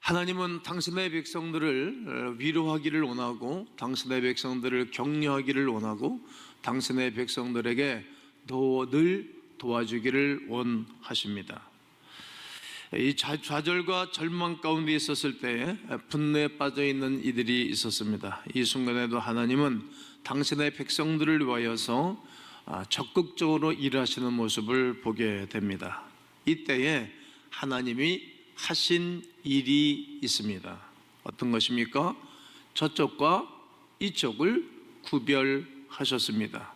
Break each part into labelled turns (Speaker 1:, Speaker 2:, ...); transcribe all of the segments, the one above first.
Speaker 1: 하나님은 당신의 백성들을 위로하기를 원하고 당신의 백성들을 격려하기를 원하고 당신의 백성들에게 늘 도와주기를 원하십니다. 이 좌절과 절망 가운데 있었을 때 분노에 빠져 있는 이들이 있었습니다. 이 순간에도 하나님은 당신의 백성들을 위하여서 적극적으로 일하시는 모습을 보게 됩니다. 이때에 하나님이 하신 일이 있습니다. 어떤 것입니까? 저쪽과 이쪽을 구별하셨습니다.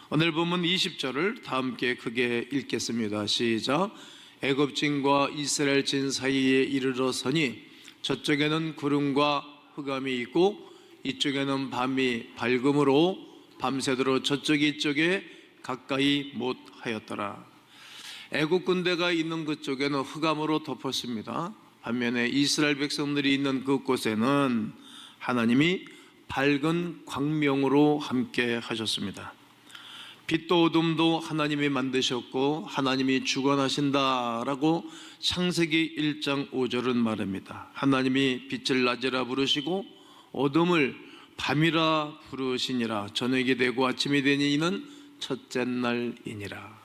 Speaker 1: 오늘 본문 20절을 다 함께 크게 읽겠습니다. 시작. 애굽진과 이스라엘진 사이에 이르러 서니 저쪽에는 구름과 흑암이 있고 이쪽에는 밤이 밝음으로 밤새도록 저쪽 이쪽에 가까이 못하였더라. 애굽 군대가 있는 그쪽에는 흑암으로 덮었습니다. 반면에 이스라엘 백성들이 있는 그곳에는 하나님이 밝은 광명으로 함께 하셨습니다. 빛도 어둠도 하나님이 만드셨고 하나님이 주관하신다라고 창세기 1장 5절은 말합니다. 하나님이 빛을 낮이라 부르시고 어둠을 밤이라 부르시니라. 저녁이 되고 아침이 되니 이는 첫째 날이니라.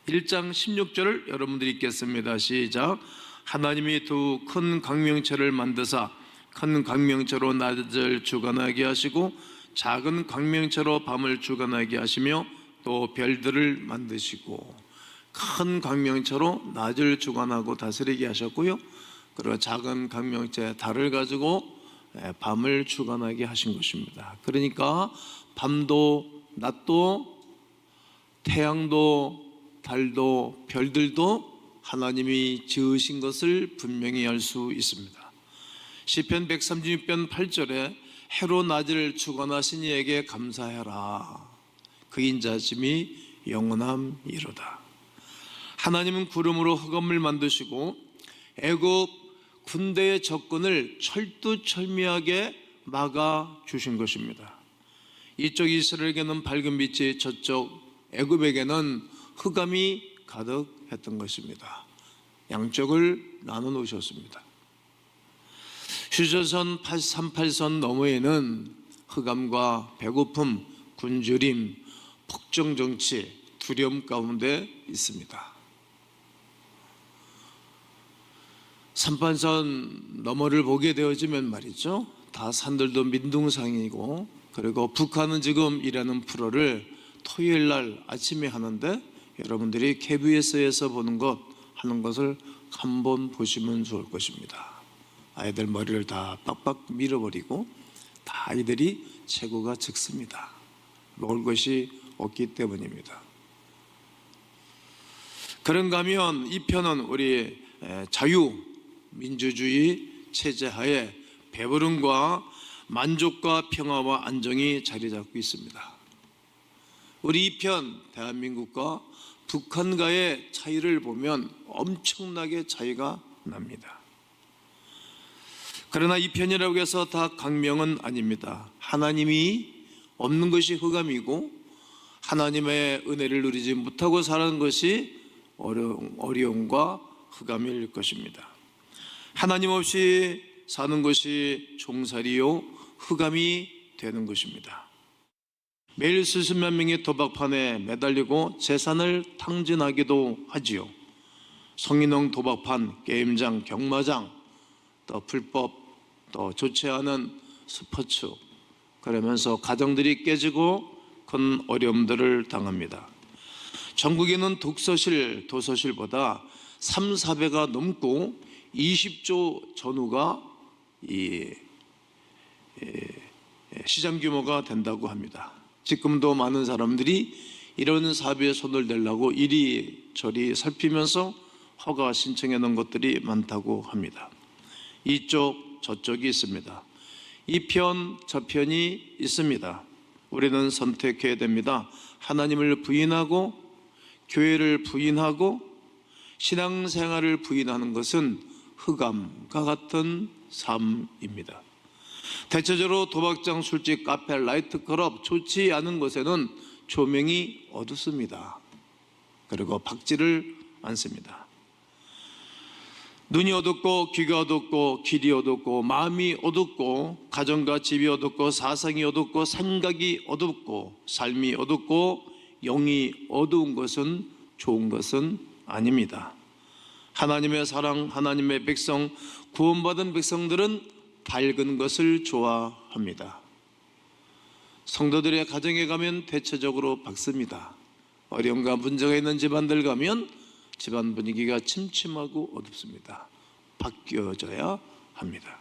Speaker 1: 1장 16절을 여러분들이 읽겠습니다. 시작. 하나님이 두 큰 광명체를 만드사 큰 광명체로 낮을 주관하게 하시고 작은 광명체로 밤을 주관하게 하시며 또 별들을 만드시고 큰 광명체로 낮을 주관하고 다스리게 하셨고요. 그리고 작은 광명체 달을 가지고 밤을 주관하게 하신 것입니다. 그러니까 밤도 낮도 태양도 달도 별들도 하나님이 지으신 것을 분명히 알 수 있습니다. 시편 136편 8절에 해로 낮을 주관하신 이에게 감사해라. 그 인자심이 영원함이로다. 하나님은 구름으로 흑암을 만드시고 애굽 군대의 접근을 철두철미하게 막아주신 것입니다. 이쪽 이스라엘에게는 밝은 빛이 저쪽 애굽에게는 흑암이 가득했던 것입니다. 양쪽을 나눠 놓으셨습니다. 휴전선 38선 너머에는 흑암과 배고픔, 굶주림, 폭정정치, 두려움 가운데 있습니다. 38선 너머를 보게 되어지면 말이죠, 다 산들도 민둥상이고, 그리고 북한은 지금 이라는 프로를 토요일 날 아침에 하는데 여러분들이 KBS에서 하는 것을 한번 보시면 좋을 것입니다. 아이들 머리를 다 빡빡 밀어버리고 다 아이들이 체구가 적습니다. 먹을 것이 없기 때문입니다. 그런가 하면 이 편은 우리 자유민주주의 체제하에 배부름과 만족과 평화와 안정이 자리 잡고 있습니다. 우리 이 편 대한민국과 북한과의 차이를 보면 엄청나게 차이가 납니다. 그러나 이 편이라고 해서 다 광명은 아닙니다. 하나님이 없는 것이 흑암이고 하나님의 은혜를 누리지 못하고 사는 것이 어려움과 흑암일 것입니다. 하나님 없이 사는 것이 종살이요 흑암이 되는 것입니다. 매일 수십만 명이 도박판에 매달리고 재산을 탕진하기도 하지요. 성인용 도박판, 게임장, 경마장, 또 불법, 또 좋지 않은 스포츠, 그러면서 가정들이 깨지고 큰 어려움들을 당합니다. 전국에는 독서실, 도서실보다 3, 4배가 넘고 20조 전후가 시장 규모가 된다고 합니다. 지금도 많은 사람들이 이런 사업에 손을 대려고 이리저리 살피면서 허가 신청해 놓은 것들이 많다고 합니다. 이쪽 저쪽이 있습니다. 이 편 저편이 있습니다. 우리는 선택해야 됩니다. 하나님을 부인하고 교회를 부인하고 신앙생활을 부인하는 것은 흑암과 같은 삶입니다. 대체적으로 도박장, 술집, 카페, 나이트클럽 좋지 않은 곳에는 조명이 어둡습니다. 그리고 밝지를 않습니다. 눈이 어둡고 귀가 어둡고 길이 어둡고 마음이 어둡고 가정과 집이 어둡고 사상이 어둡고 생각이 어둡고 삶이 어둡고 영이 어두운 것은 좋은 것은 아닙니다. 하나님의 사랑, 하나님의 백성, 구원받은 백성들은 밝은 것을 좋아합니다. 성도들의 가정에 가면 대체적으로 밝습니다. 어려움과 문제가 있는 집안들 가면 집안 분위기가 침침하고 어둡습니다. 바뀌어져야 합니다.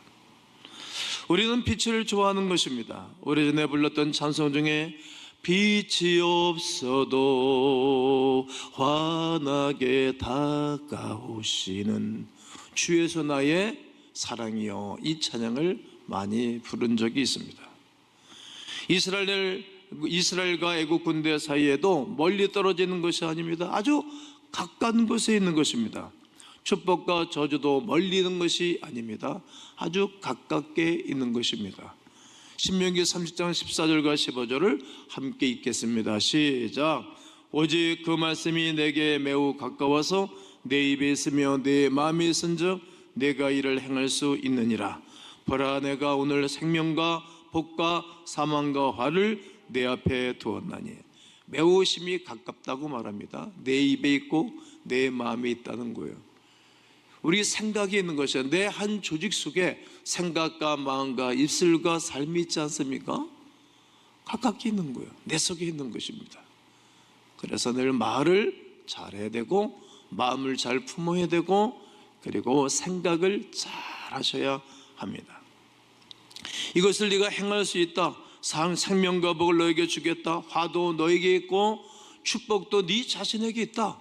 Speaker 1: 우리는 빛을 좋아하는 것입니다. 오래전에 불렀던 찬송 중에 빛이 없어도 환하게 다가오시는 주에서 나의 사랑이여, 이 찬양을 많이 부른 적이 있습니다. 이스라엘과 애국 군대 사이에도 멀리 떨어지는 것이 아닙니다. 아주 가까운 곳에 있는 것입니다. 축복과 저주도 멀리 있는 것이 아닙니다. 아주 가깝게 있는 것입니다. 신명기 30장 14절과 15절을 함께 읽겠습니다. 시작. 오직 그 말씀이 내게 매우 가까워서 내 입에 있으며 내 마음에 있은즉 내가 이를 행할 수 있느니라. 보라, 내가 오늘 생명과 복과 사망과 화를 내 앞에 두었나니. 매우 심히 가깝다고 말합니다. 내 입에 있고 내 마음에 있다는 거예요. 우리 생각이 있는 것이야. 내 한 조직 속에 생각과 마음과 입술과 삶이 있지 않습니까? 가깝게 있는 거예요. 내 속에 있는 것입니다. 그래서 늘 말을 잘해야 되고 마음을 잘 품어야 되고 그리고 생각을 잘 하셔야 합니다. 이것을 네가 행할 수 있다. 생명과 복을 너에게 주겠다. 화도 너에게 있고 축복도 네 자신에게 있다.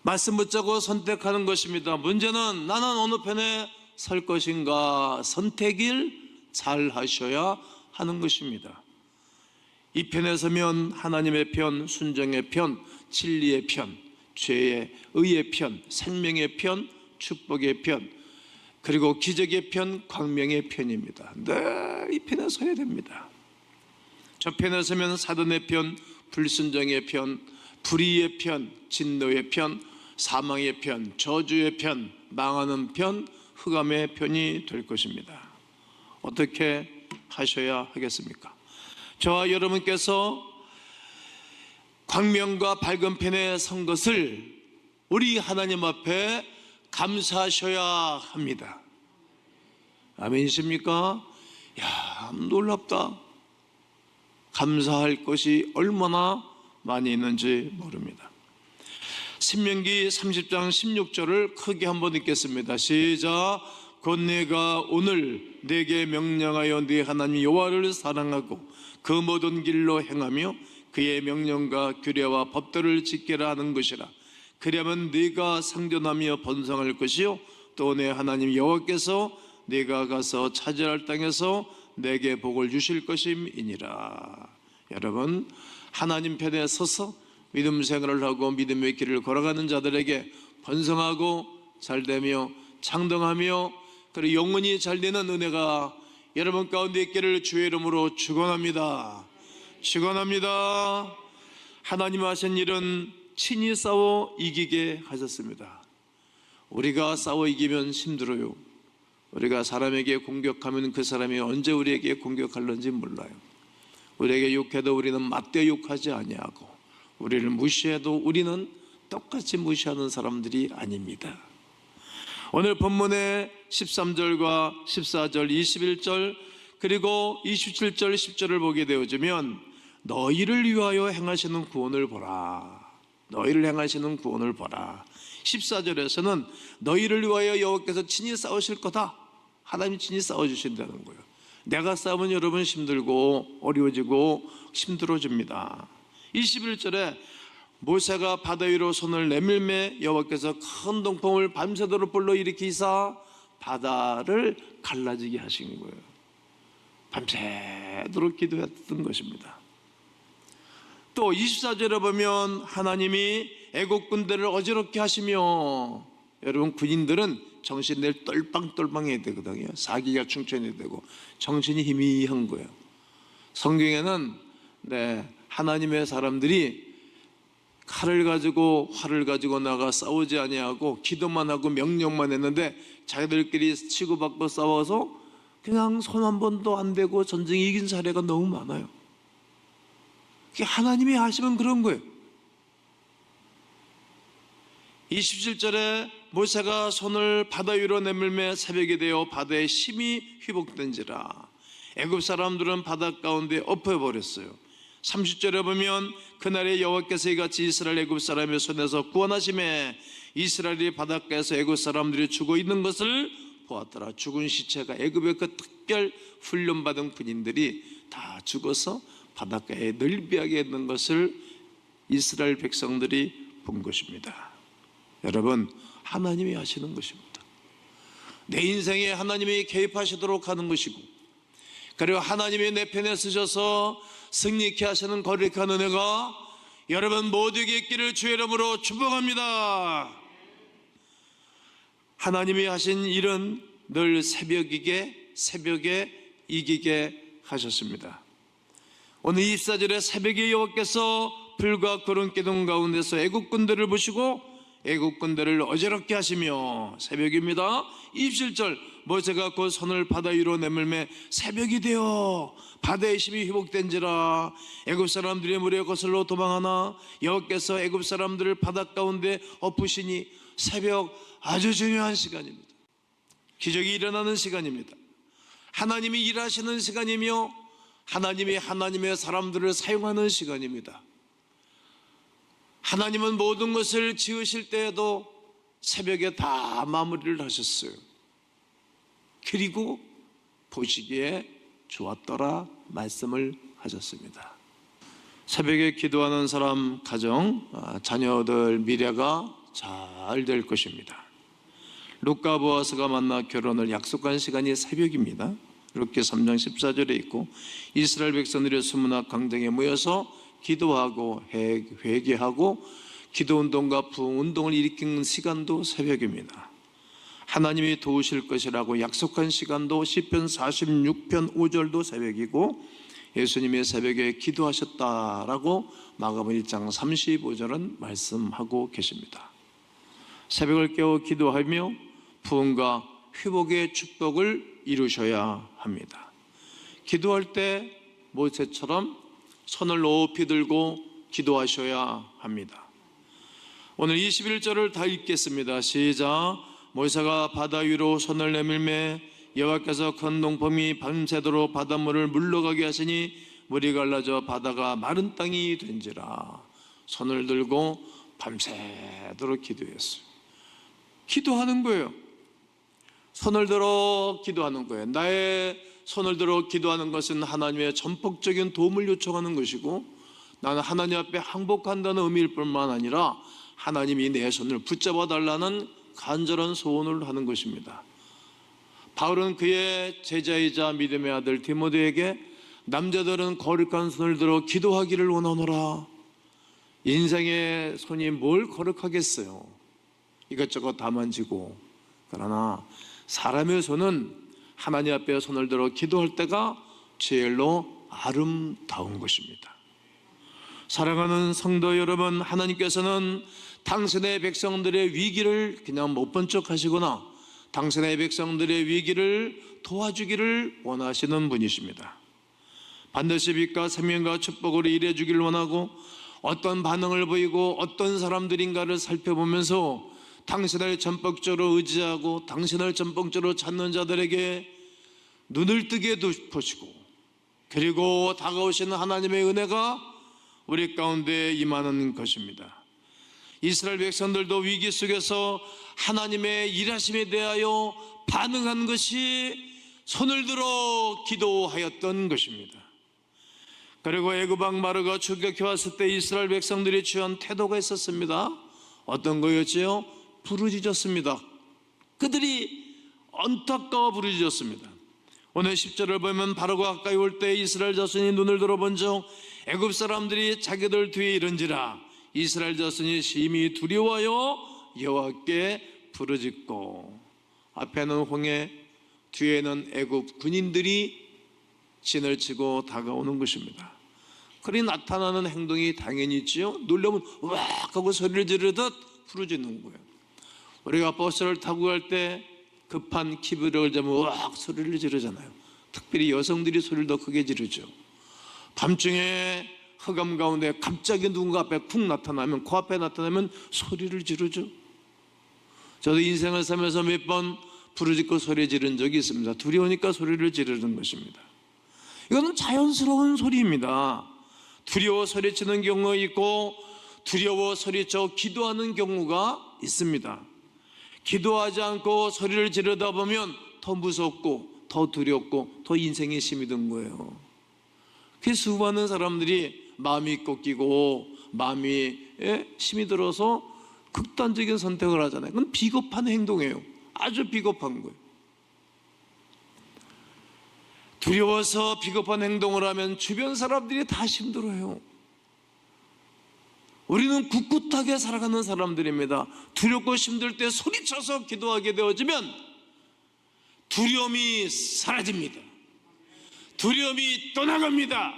Speaker 1: 말씀 붙잡고 선택하는 것입니다. 문제는 나는 어느 편에 설 것인가, 선택을 잘 하셔야 하는 것입니다. 이 편에 서면 하나님의 편, 순정의 편, 진리의 편, 죄의 의의 편, 생명의 편, 축복의 편, 그리고 기적의 편, 광명의 편입니다. 늘 이 편에 서야 됩니다. 저 편에 서면 사단의 편, 불순정의 편, 불의의 편, 진노의 편, 사망의 편, 저주의 편, 망하는 편, 흑암의 편이 될 것입니다. 어떻게 하셔야 하겠습니까? 저와 여러분께서 광명과 밝은 편에 선 것을 우리 하나님 앞에 감사하셔야 합니다. 아멘이십니까? 야, 놀랍다. 감사할 것이 얼마나 많이 있는지 모릅니다. 신명기 30장 16절을 크게 한번 읽겠습니다. 시작. 곧 내가 오늘 내게 명령하여 네 하나님 여호와를 사랑하고 그 모든 길로 행하며 그의 명령과 규례와 법도를 지키라 하는 것이라. 그리하면 네가 상존하며 번성할 것이요 또 내 하나님 여호와께서 네가 가서 차지할 땅에서 내게 복을 주실 것임이니라. 여러분, 하나님 편에 서서 믿음 생활을 하고 믿음의 길을 걸어가는 자들에게 번성하고 잘되며 창동하며 그리고 영원히 잘되는 은혜가 여러분 가운데 있기를 주의 이름으로 축원합니다. 축원합니다. 하나님 하신 일은 친히 싸워 이기게 하셨습니다. 우리가 싸워 이기면 힘들어요. 우리가 사람에게 공격하면 그 사람이 언제 우리에게 공격할는지 몰라요. 우리에게 욕해도 우리는 맞대 욕하지 아니하고 우리를 무시해도 우리는 똑같이 무시하는 사람들이 아닙니다. 오늘 본문의 13절과 14절, 21절 그리고 27절, 10절을 보게 되어지면 너희를 위하여 행하시는 구원을 보라. 너희를 행하시는 구원을 보라. 14절에서는 너희를 위하여 여호와께서 친히 싸우실 거다. 하나님이 친히 싸워주신다는 거예요. 내가 싸우면 여러분 힘들고 어려워지고 힘들어집니다. 21절에 모세가 바다 위로 손을 내밀매 여호와께서 큰 동풍을 밤새도록 불러일으키사 바다를 갈라지게 하신 거예요. 밤새도록 기도했던 것입니다. 또 24절에 보면 하나님이 애국 군대를 어지럽게 하시며, 여러분 군인들은 정신이 늘 똘빵똘빵해야 되거든요. 사기가 충천해야 되고 정신이 희미한 거예요. 성경에는 하나님의 사람들이 칼을 가지고 활을 가지고 나가 싸우지 아니하고 기도만 하고 명령만 했는데 자기들끼리 치고받고 싸워서 그냥 손 한 번도 안 대고 전쟁 이긴 사례가 너무 많아요. 그게 하나님이 하시면 그런 거예요. 27절에 모세가 손을 바다 위로 내밀매 새벽이 되어 바다에 심히 휘복된지라. 애굽 사람들은 바다 가운데 엎어버렸어요. 30절에 보면 그날에 여호와께서 이같이 이스라엘 애굽 사람의 손에서 구원하심에 이스라엘이 바닷가에서 애굽 사람들이 죽어 있는 것을 보았더라. 죽은 시체가 애굽의 그 특별 훈련받은 군인들이 다 죽어서 바닷가에 늘비하게 있는 것을 이스라엘 백성들이 본 것입니다. 여러분, 하나님이 하시는 것입니다. 내 인생에 하나님이 개입하시도록 하는 것이고, 그리고 하나님이 내 편에 서셔서 승리케 하시는 거룩한 은혜가 여러분 모두에게 있기를 주의 이름으로 축복합니다. 하나님이 하신 일은 늘 새벽에 이기게 하셨습니다. 오늘 24절에 새벽에 여호와께서 불과 구름 기둥 가운데서 애국군대를 보시고 애국군대를 어지럽게 하시며, 새벽입니다. 27절 모세가 그 손을 바다 위로 내밀매 새벽이 되어 바다의 심히 회복된지라. 애굽 사람들이 물에 거슬러 도망하나 여호와께서 애굽 사람들을 바다 가운데 엎으시니. 새벽 아주 중요한 시간입니다. 기적이 일어나는 시간입니다. 하나님이 일하시는 시간이며 하나님이 하나님의 사람들을 사용하는 시간입니다. 하나님은 모든 것을 지으실 때에도 새벽에 다 마무리를 하셨어요. 그리고 보시기에 좋았더라 말씀을 하셨습니다. 새벽에 기도하는 사람 가정, 자녀들 미래가 잘 될 것입니다. 룻과 보아스가 만나 결혼을 약속한 시간이 새벽입니다. 룻기 3장 14절에 있고, 이스라엘 백성들이 수문학 강당에 모여서 기도하고 회개하고 기도운동과 부흥운동을 일으키는 시간도 새벽입니다. 하나님이 도우실 것이라고 약속한 시간도 시편 46편 5절도 새벽이고, 예수님이 새벽에 기도하셨다라고 마가복음 1장 35절은 말씀하고 계십니다. 새벽을 깨워 기도하며 부흥과 회복의 축복을 이루셔야 합니다. 기도할 때 모세처럼 손을 높이 들고 기도하셔야 합니다. 오늘 21절을 다 읽겠습니다. 시작. 모세가 바다 위로 손을 내밀매 여호와께서 큰 동풍이 밤새도록 바닷물을 물러가게 하시니 물이 갈라져 바다가 마른 땅이 된지라. 손을 들고 밤새도록 기도했어요. 기도하는 거예요. 손을 들어 기도하는 거예요. 나의 손을 들어 기도하는 것은 하나님의 전폭적인 도움을 요청하는 것이고, 나는 하나님 앞에 항복한다는 의미일 뿐만 아니라 하나님이 내 손을 붙잡아 달라는 간절한 소원을 하는 것입니다. 바울은 그의 제자이자 믿음의 아들 디모데에게 남자들은 거룩한 손을 들어 기도하기를 원하노라. 인생의 손이 뭘 거룩하겠어요. 이것저것 다 만지고. 그러나 사람의 손은 하나님 앞에 손을 들어 기도할 때가 제일로 아름다운 것입니다. 사랑하는 성도 여러분, 하나님께서는 당신의 백성들의 위기를 그냥 못 본 척 하시거나 당신의 백성들의 위기를 도와주기를 원하시는 분이십니다. 반드시 빛과 생명과 축복으로 일해주기를 원하고, 어떤 반응을 보이고 어떤 사람들인가를 살펴보면서 당신을 전폭적으로 의지하고 당신을 전폭적으로 찾는 자들에게 눈을 뜨게 보시고, 그리고 다가오시는 하나님의 은혜가 우리 가운데 임하는 것입니다. 이스라엘 백성들도 위기 속에서 하나님의 일하심에 대하여 반응한 것이 손을 들어 기도하였던 것입니다. 그리고 애굽 왕 마르가 추격해 왔을 때 이스라엘 백성들이 취한 태도가 있었습니다. 어떤 거였지요? 부르짖었습니다. 그들이 안타까워 부르짖었습니다. 오늘 10절을 보면 바로가 가까이 올 때 이스라엘 자손이 눈을 들어본즉 애굽 사람들이 자기들 뒤에 이른지라. 이스라엘 자손이 심히 두려워하여 여호와께 부르짖고, 앞에는 홍해, 뒤에는 애굽 군인들이 진을 치고 다가오는 것입니다. 그리 나타나는 행동이 당연히 있지요. 놀라면 으악 하고 소리를 지르듯 부르짖는 거예요. 우리가 버스를 타고 갈 때 급한 키브레를 잡으면 으악 소리를 지르잖아요. 특별히 여성들이 소리를 더 크게 지르죠. 밤중에 흑암 가운데 갑자기 누군가 앞에 쿵 나타나면, 코앞에 나타나면 소리를 지르죠. 저도 인생을 살면서 몇 번 부르짖고 소리 지른 적이 있습니다. 두려우니까 소리를 지르는 것입니다. 이거는 자연스러운 소리입니다. 두려워 소리치는 경우가 있고 두려워 소리쳐 기도하는 경우가 있습니다. 기도하지 않고 소리를 지르다 보면 더 무섭고 더 두렵고 더 인생에 힘이 든 거예요. 그 수많은 사람들이 마음이 꺾이고 마음이 힘이 들어서 극단적인 선택을 하잖아요. 그건 비겁한 행동이에요. 아주 비겁한 거예요. 두려워서 비겁한 행동을 하면 주변 사람들이 다 힘들어요. 우리는 꿋꿋하게 살아가는 사람들입니다. 두렵고 힘들 때 소리쳐서 기도하게 되어지면 두려움이 사라집니다. 두려움이 떠나갑니다.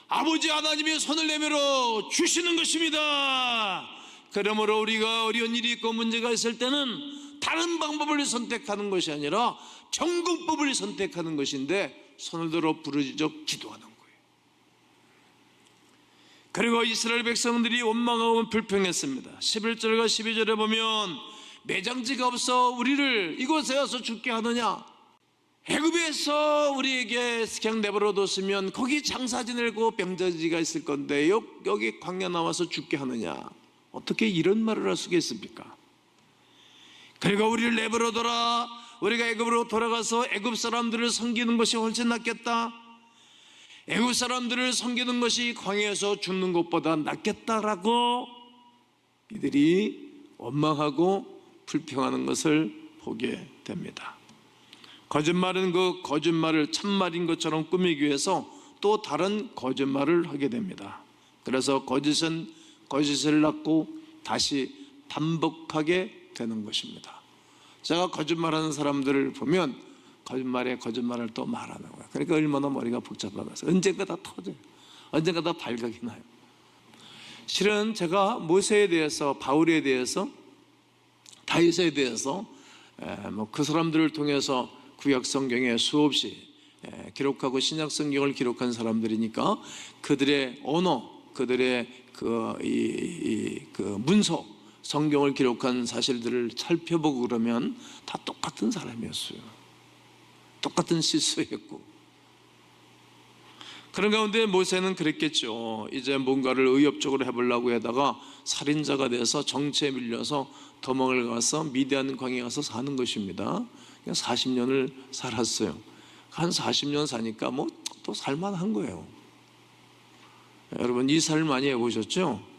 Speaker 1: 아버지 하나님이 손을 내밀어 주시는 것입니다. 그러므로 우리가 어려운 일이 있고 문제가 있을 때는 다른 방법을 선택하는 것이 아니라 정금법을 선택하는 것인데 손을 들어 부르짖어 기도하는 거예요. 그리고 이스라엘 백성들이 원망하고 불평했습니다. 11절과 12절에 보면 매장지가 없어 우리를 이곳에 와서 죽게 하느냐, 애굽에서 우리에게 그냥 내버려뒀으면 거기 장사 지내고 병자지가 있을 건데 여기 광야 나와서 죽게 하느냐, 어떻게 이런 말을 할 수가 있습니까? 그리고 우리를 내버려둬라, 우리가 애굽으로 돌아가서 애굽 사람들을 섬기는 것이 훨씬 낫겠다, 애굽 사람들을 섬기는 것이 광야에서 죽는 것보다 낫겠다라고 이들이 원망하고 불평하는 것을 보게 됩니다. 거짓말은 그 거짓말을 참말인 것처럼 꾸미기 위해서 또 다른 거짓말을 하게 됩니다. 그래서 거짓은 거짓을 낳고 다시 반복하게 되는 것입니다. 제가 거짓말하는 사람들을 보면 거짓말에 거짓말을 또 말하는 거예요. 그러니까 얼마나 머리가 복잡하면서 언젠가 다 터져요. 언젠가 다 발각이 나요. 실은 제가 모세에 대해서, 바울에 대해서, 다윗에 대해서 그 사람들을 통해서 구약 성경에 수없이 기록하고 신약 성경을 기록한 사람들이니까 그들의 언어, 그들의 그 문서, 성경을 기록한 사실들을 살펴보고 그러면 다 똑같은 사람이었어요. 똑같은 실수했고. 그런 가운데 모세는 그랬겠죠. 이제 뭔가를 의협적으로 해보려고 하다가 살인자가 돼서 정체에 밀려서 도망을 가서 미디안 광야에 가서 사는 것입니다. 40년을 살았어요. 한 40년 사니까 뭐 또 살만한 거예요. 여러분 이사를 많이 해보셨죠?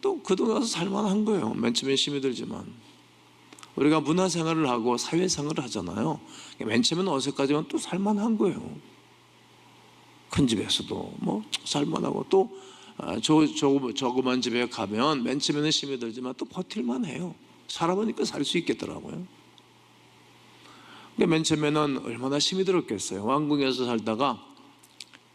Speaker 1: 또 그동안 가서 살만한 거예요. 맨 처음에 힘이 들지만 우리가 문화생활을 하고 사회생활을 하잖아요. 맨 처음에는 어색하지만 또 살만한 거예요. 큰 집에서도 뭐 살만하고 또 조그만 집에 가면 맨 처음에는 힘이 들지만 또 버틸만 해요. 살아보니까 살 수 있겠더라고요. 맨 처음에는 얼마나 힘이 들었겠어요. 왕궁에서 살다가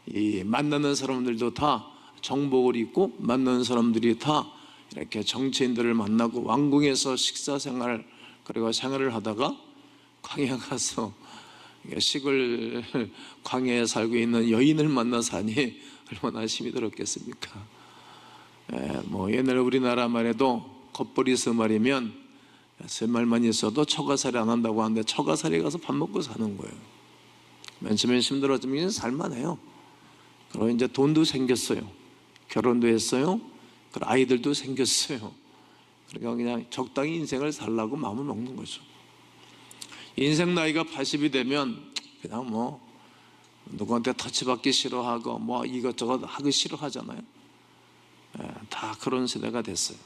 Speaker 1: 이 만나는 사람들도 다 정복을 입고 만나는 사람들이 다 이렇게 정치인들을 만나고 왕궁에서 식사생활 그리고 생활을 하다가 광야 가서 시골 광야에 살고 있는 여인을 만나서 하니 얼마나 힘이 들었겠습니까? 뭐 옛날 우리나라 말에도 겉벌이스 말이면 세 말만 있어도 처가살이 안 한다고 하는데 처가살이 가서 밥 먹고 사는 거예요. 맨 처음에 힘들었지만 살만해요. 그리고 이제 돈도 생겼어요. 결혼도 했어요. 그리고 아이들도 생겼어요. 그러니까 그냥 적당히 인생을 살라고 마음을 먹는 거죠. 인생 나이가 80이 되면 그냥 뭐 누구한테 터치받기 싫어하고 뭐 이것저것 하기 싫어하잖아요. 다 그런 세대가 됐어요.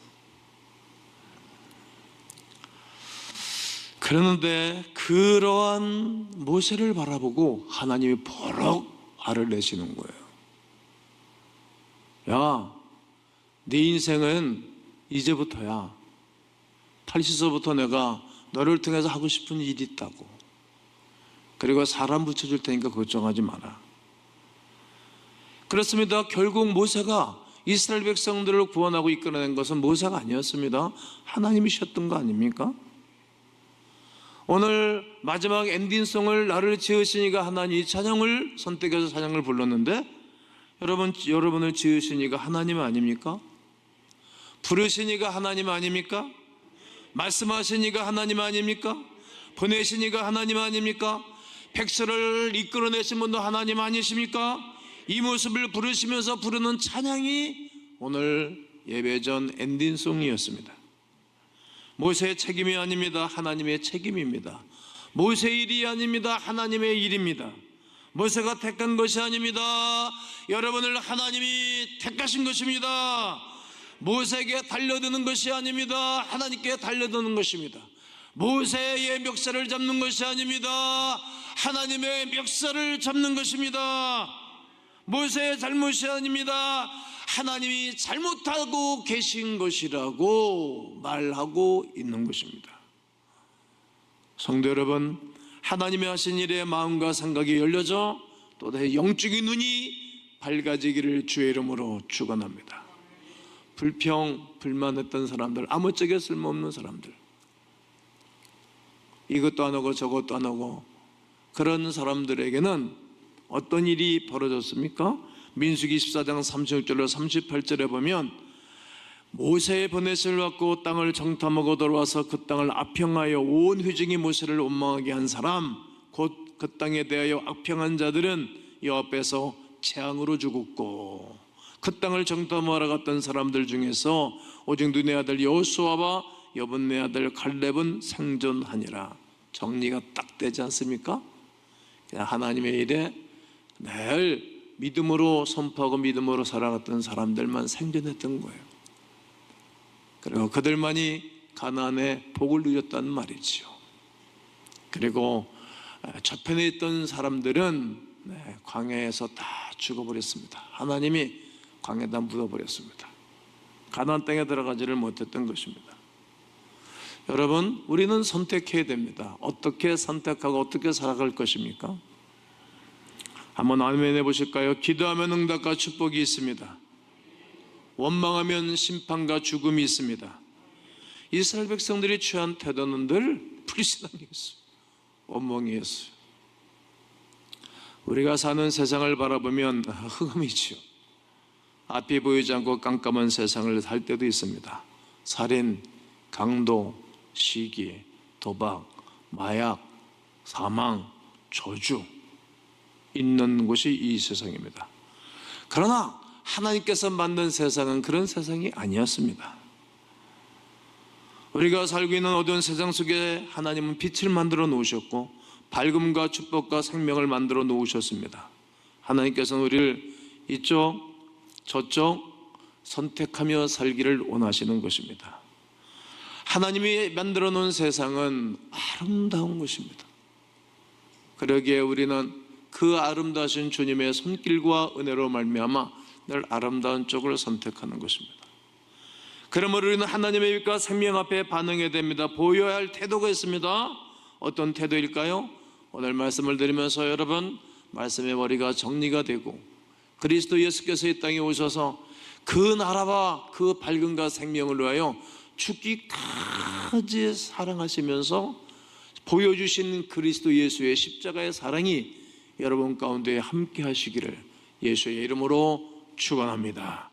Speaker 1: 그러는데 그러한 모세를 바라보고 하나님이 버럭 화를 내시는 거예요. 야, 네 인생은 이제부터야. 탈시서부터 내가 너를 통해서 하고 싶은 일이 있다고. 그리고 사람 붙여줄 테니까 걱정하지 마라. 그렇습니다. 결국 모세가 이스라엘 백성들을 구원하고 이끌어낸 것은 모세가 아니었습니다. 하나님이셨던 거 아닙니까? 오늘 마지막 엔딩송을 나를 지으신 이가 하나님, 이 찬양을 선택해서 찬양을 불렀는데 여러분을 지으신 이가 하나님 아닙니까? 부르신 이가 하나님 아닙니까? 말씀하신 이가 하나님 아닙니까? 보내신 이가 하나님 아닙니까? 백성을 이끌어내신 분도 하나님 아니십니까? 이 모습을 부르시면서 부르는 찬양이 오늘 예배전 엔딩송이었습니다. 모세의 책임이 아닙니다. 하나님의 책임입니다. 모세의 일이 아닙니다. 하나님의 일입니다. 모세가 택한 것이 아닙니다. 여러분을 하나님이 택하신 것입니다. 모세에게 달려드는 것이 아닙니다. 하나님께 달려드는 것입니다. 모세의 멱살을 잡는 것이 아닙니다. 하나님의 멱살을 잡는 것입니다. 모세의 잘못이 아닙니다. 하나님이 잘못하고 계신 것이라고 말하고 있는 것입니다. 성도 여러분, 하나님이 하신 일에 마음과 생각이 열려져 또 다시 영적인 눈이 밝아지기를 주의 이름으로 축원합니다. 불평, 불만했던 사람들, 아무짝에 쓸모없는 사람들, 이것도 안 하고 저것도 안 하고 그런 사람들에게는 어떤 일이 벌어졌습니까? 민수기 14장 36절로 38절에 보면 모세의 번뇌를 받고 땅을 정탐하고 돌아와서 그 땅을 악평하여 온 회중이 모세를 원망하게 한 사람, 곧 그 땅에 대하여 악평한 자들은 여호와 앞에서 재앙으로 죽었고, 그 땅을 정탐하러 갔던 사람들 중에서 오직 눈의 아들 여호수아와 여분네 아들 갈렙은 생존하니라. 정리가 딱 되지 않습니까? 그냥 하나님의 일에 늘 믿음으로 선포하고 믿음으로 살아갔던 사람들만 생존했던 거예요. 그리고 그들만이 가나안의 복을 누렸다는 말이지요. 그리고 저편에 있던 사람들은 광야에서 다 죽어버렸습니다. 하나님이 광야에다 묻어버렸습니다. 가나안 땅에 들어가지를 못했던 것입니다. 여러분, 우리는 선택해야 됩니다. 어떻게 선택하고 어떻게 살아갈 것입니까? 한번 아멘 해보실까요? 기도하면 응답과 축복이 있습니다. 원망하면 심판과 죽음이 있습니다. 이스라엘 백성들이 취한 태도는 늘 불신앙이었어요. 원망이었어요. 우리가 사는 세상을 바라보면 흑암이지요. 앞이 보이지 않고 깜깜한 세상을 살 때도 있습니다. 살인, 강도, 시기, 도박, 마약, 사망, 저주 있는 곳이 이 세상입니다. 그러나 하나님께서 만든 세상은 그런 세상이 아니었습니다. 우리가 살고 있는 어두운 세상 속에 하나님은 빛을 만들어 놓으셨고 밝음과 축복과 생명을 만들어 놓으셨습니다. 하나님께서는 우리를 이쪽 저쪽 선택하며 살기를 원하시는 것입니다. 하나님이 만들어 놓은 세상은 아름다운 것입니다. 그러기에 우리는 그 아름다우신 주님의 손길과 은혜로 말미암아 늘 아름다운 쪽을 선택하는 것입니다. 그러므로 우리는 하나님의 빛과 생명 앞에 반응해야 됩니다. 보여야 할 태도가 있습니다. 어떤 태도일까요? 오늘 말씀을 드리면서 여러분, 말씀의 머리가 정리가 되고 그리스도 예수께서 이 땅에 오셔서 그 나라와 그 밝음과 생명을 위하여 죽기까지 사랑하시면서 보여주신 그리스도 예수의 십자가의 사랑이 여러분 가운데 함께 하시기를 예수의 이름으로 축원합니다.